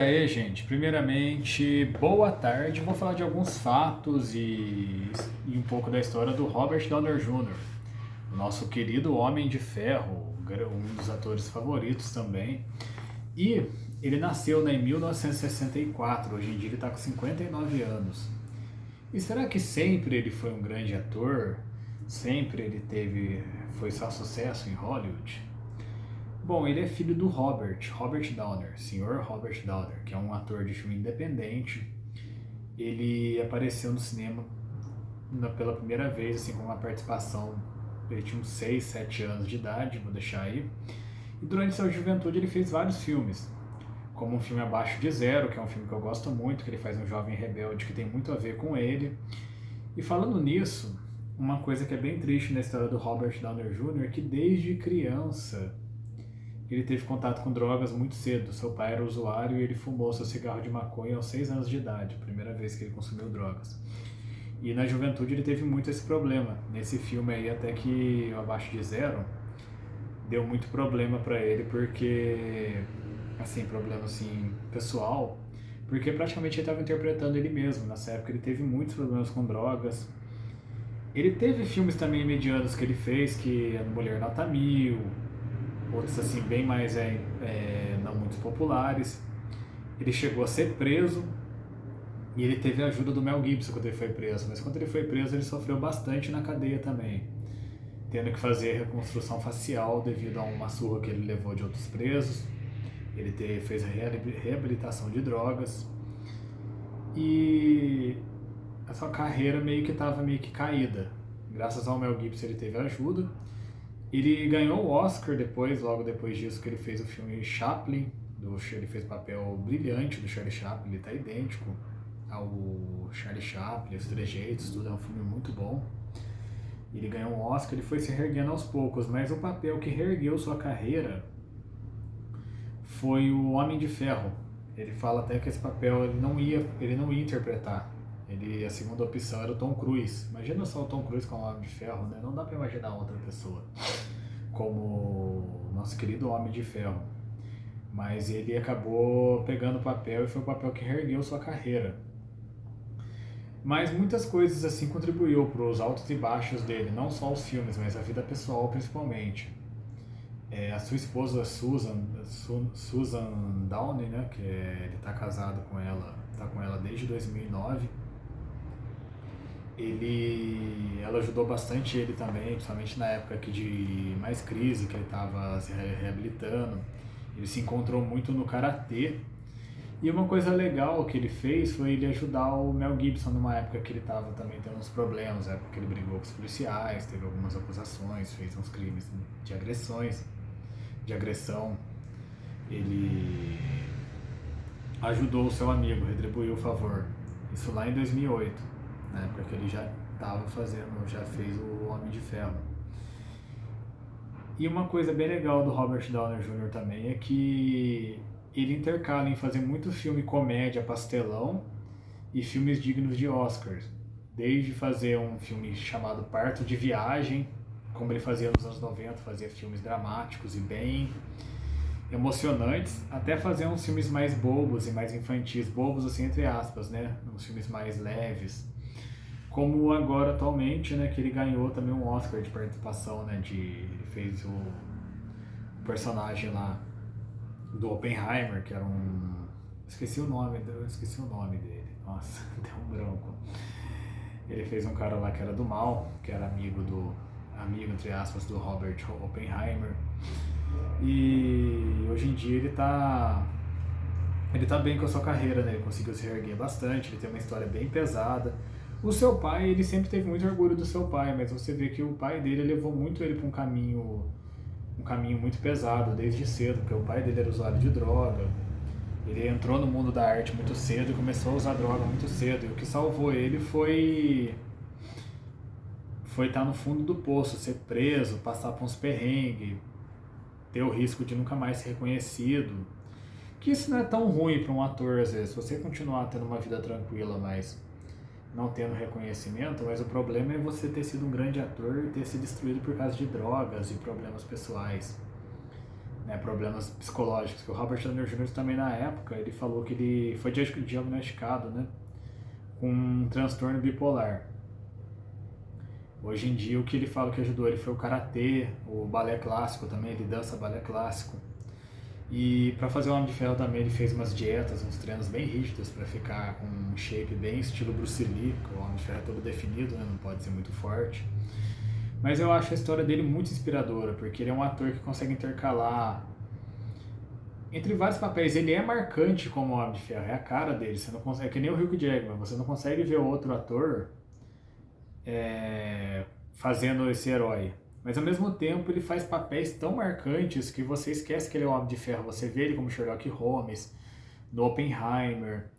E aí, gente, primeiramente, boa tarde. Vou falar de alguns fatos e um pouco da história do Robert Downey Jr., o nosso querido Homem de Ferro, um dos atores favoritos também. E ele nasceu, né, em 1964, hoje em dia ele está com 59 anos. E será que sempre ele foi um grande ator? Sempre foi só sucesso em Hollywood? Bom, ele é filho do Robert Downer, Sr. Robert Downer, que é um ator de filme independente. Ele apareceu no cinema pela primeira vez, assim, com uma participação. Ele tinha uns 6, 7 anos de idade, vou deixar aí. E durante sua juventude ele fez vários filmes, como um filme Abaixo de Zero, que é um filme que eu gosto muito, que ele faz um jovem rebelde que tem muito a ver com ele. E falando nisso, uma coisa que é bem triste na história do Robert Downer Jr. é que desde criança ele teve contato com drogas muito cedo. Seu pai era usuário e ele fumou seu cigarro de maconha aos 6 anos de idade, primeira vez que ele consumiu drogas. E na juventude ele teve muito esse problema. Nesse filme aí, até que Abaixo de Zero, deu muito problema pra ele, porque, assim, problema assim, pessoal, porque praticamente ele estava interpretando ele mesmo. Nessa época ele teve muitos problemas com drogas. Ele teve filmes também medianos que ele fez, que é Mulher Nota Mil, outros assim bem mais não muito populares. Ele chegou a ser preso e ele teve a ajuda do Mel Gibson quando ele foi preso, mas quando ele foi preso ele sofreu bastante na cadeia também, tendo que fazer reconstrução facial devido a uma surra que ele levou de outros presos. Ele fez reabilitação de drogas e a sua carreira meio que estava meio que caída. Graças ao Mel Gibson ele teve ajuda. Ele ganhou o Oscar depois, logo depois disso, que ele fez o filme Chaplin. Ele fez o papel brilhante do Charlie Chaplin, ele está idêntico ao Charlie Chaplin, os trejeitos, tudo, é um filme muito bom. Ele ganhou um Oscar, ele foi se reerguendo aos poucos, mas o papel que reergueu sua carreira foi o Homem de Ferro. Ele fala até que esse papel ele não ia interpretar. A segunda opção era o Tom Cruise. Imagina só o Tom Cruise com o Homem de Ferro, né? Não dá pra imaginar outra pessoa como o nosso querido Homem de Ferro. Mas ele acabou pegando o papel e foi o papel que reergueu sua carreira. Mas muitas coisas assim contribuiu para os altos e baixos dele, não só os filmes, mas a vida pessoal principalmente. A sua esposa Susan Downey, né, ele está casado com ela, está com ela desde 2009. Ela ajudou bastante ele também, principalmente na época aqui de mais crise, que ele estava se reabilitando. Ele se encontrou muito no karatê. E uma coisa legal que ele fez foi ele ajudar o Mel Gibson numa época que ele estava também tendo uns problemas, na época que ele brigou com os policiais, teve algumas acusações, fez uns crimes de agressão. Ele ajudou o seu amigo, retribuiu o favor. Isso lá em 2008, na época que ele já fez o Homem de Ferro. E uma coisa bem legal do Robert Downey Jr. também é que ele intercala em fazer muito filme comédia pastelão e filmes dignos de Oscars. Desde fazer um filme chamado Parto de Viagem, como ele fazia nos anos 90, fazia filmes dramáticos e bem emocionantes, até fazer uns filmes mais bobos e mais infantis, bobos assim entre aspas, né? Uns filmes mais leves. Como agora atualmente, né, que ele ganhou também um Oscar de participação, né, ele fez o personagem lá do Oppenheimer, que era esqueci o nome dele. Nossa, deu um branco. Ele fez um cara lá que era do mal, que era amigo entre aspas do Robert Oppenheimer. E hoje em dia ele tá bem com a sua carreira, né? Ele conseguiu se reerguer bastante, ele tem uma história bem pesada. O seu pai, ele sempre teve muito orgulho do seu pai, mas você vê que o pai dele levou muito ele para um caminho muito pesado desde cedo, porque o pai dele era usuário de droga. Ele entrou no mundo da arte muito cedo e começou a usar droga muito cedo. E o que salvou ele foi estar no fundo do poço, ser preso, passar por uns perrengues, ter o risco de nunca mais ser reconhecido. Que isso não é tão ruim para um ator às vezes, se você continuar tendo uma vida tranquila, mas não tendo reconhecimento, mas o problema é você ter sido um grande ator e ter se destruído por causa de drogas e problemas pessoais. né, problemas psicológicos. Que o Robert Downey Jr. também na época, ele falou que ele foi diagnosticado, né, com um transtorno bipolar. Hoje em dia o que ele fala que ajudou ele foi o karatê, o balé clássico também, ele dança balé clássico. E para fazer o Homem de Ferro também ele fez umas dietas, uns treinos bem rígidos para ficar com um shape bem estilo Bruce Lee, que o Homem de Ferro é todo definido, né? Não pode ser muito forte. Mas eu acho a história dele muito inspiradora, porque ele é um ator que consegue intercalar entre vários papéis. Ele é marcante como Homem de Ferro, é a cara dele. Você não consegue, é que nem o Hugh Jackman, você não consegue ver outro ator fazendo esse herói. Mas ao mesmo tempo ele faz papéis tão marcantes que você esquece que ele é o Homem de Ferro. Você vê ele como Sherlock Holmes, no Oppenheimer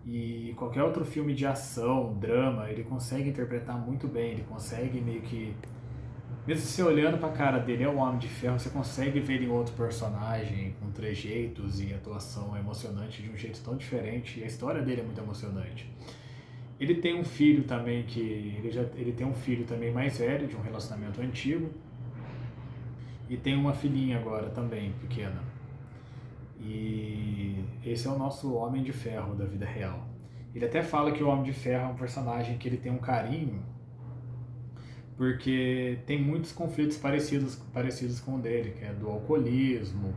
e qualquer outro filme de ação, drama, ele consegue interpretar muito bem. Ele consegue meio que, mesmo você olhando pra cara dele, é o Homem de Ferro, você consegue ver ele em outro personagem, com trejeitos e atuação emocionante de um jeito tão diferente. E a história dele é muito emocionante. Ele tem um filho também ele tem um filho também mais velho de um relacionamento antigo e tem uma filhinha agora também pequena. E esse é o nosso Homem de Ferro da vida real. Ele até fala que o Homem de Ferro é um personagem que ele tem um carinho porque tem muitos conflitos parecidos com o dele, que é do alcoolismo,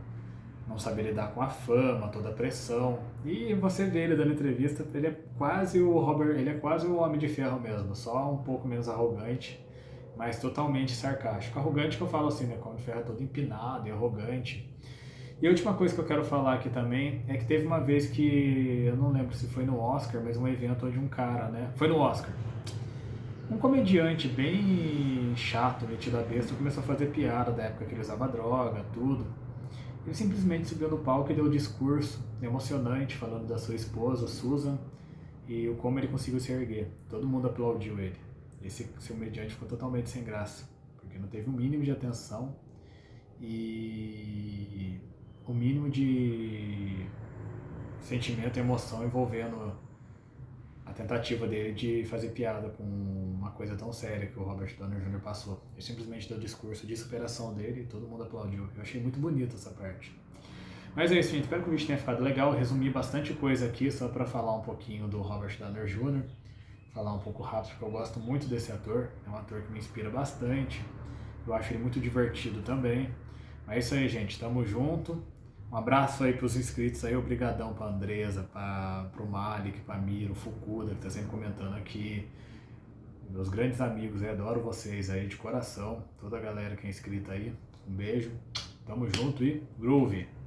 não saber lidar com a fama, toda a pressão. E você vê ele dando entrevista, ele é quase o ele é quase o Homem de Ferro mesmo, só um pouco menos arrogante, mas totalmente sarcástico. Arrogante que eu falo assim, né? O Homem de Ferro é todo empinado e arrogante. E a última coisa que eu quero falar aqui também é que teve uma vez que, eu não lembro se foi no Oscar, mas um evento onde um cara, né? Foi no Oscar. Um comediante bem chato, metido a besta, começou a fazer piada da época que ele usava droga, tudo. Ele simplesmente subiu no palco e deu um discurso emocionante falando da sua esposa, Susan, e como ele conseguiu se erguer. Todo mundo aplaudiu ele. Esse comediante ficou totalmente sem graça, porque não teve o mínimo de atenção e o mínimo de sentimento e emoção envolvendo a tentativa dele de fazer piada com uma coisa tão séria que o Robert Downey Jr. passou. Ele simplesmente deu o discurso de superação dele e todo mundo aplaudiu. Eu achei muito bonita essa parte. Mas é isso, gente. Espero que o vídeo tenha ficado legal. Eu resumi bastante coisa aqui só para falar um pouquinho do Robert Downey Jr. Falar um pouco rápido, porque eu gosto muito desse ator. É um ator que me inspira bastante. Eu acho ele muito divertido também. Mas é isso aí, gente. Tamo junto. Um abraço aí pros inscritos aí, obrigadão pra Andresa, pro Malik, pra Miro, Fukuda, que tá sempre comentando aqui. Meus grandes amigos, eu adoro vocês aí de coração. Toda a galera que é inscrita aí, um beijo, tamo junto e groove!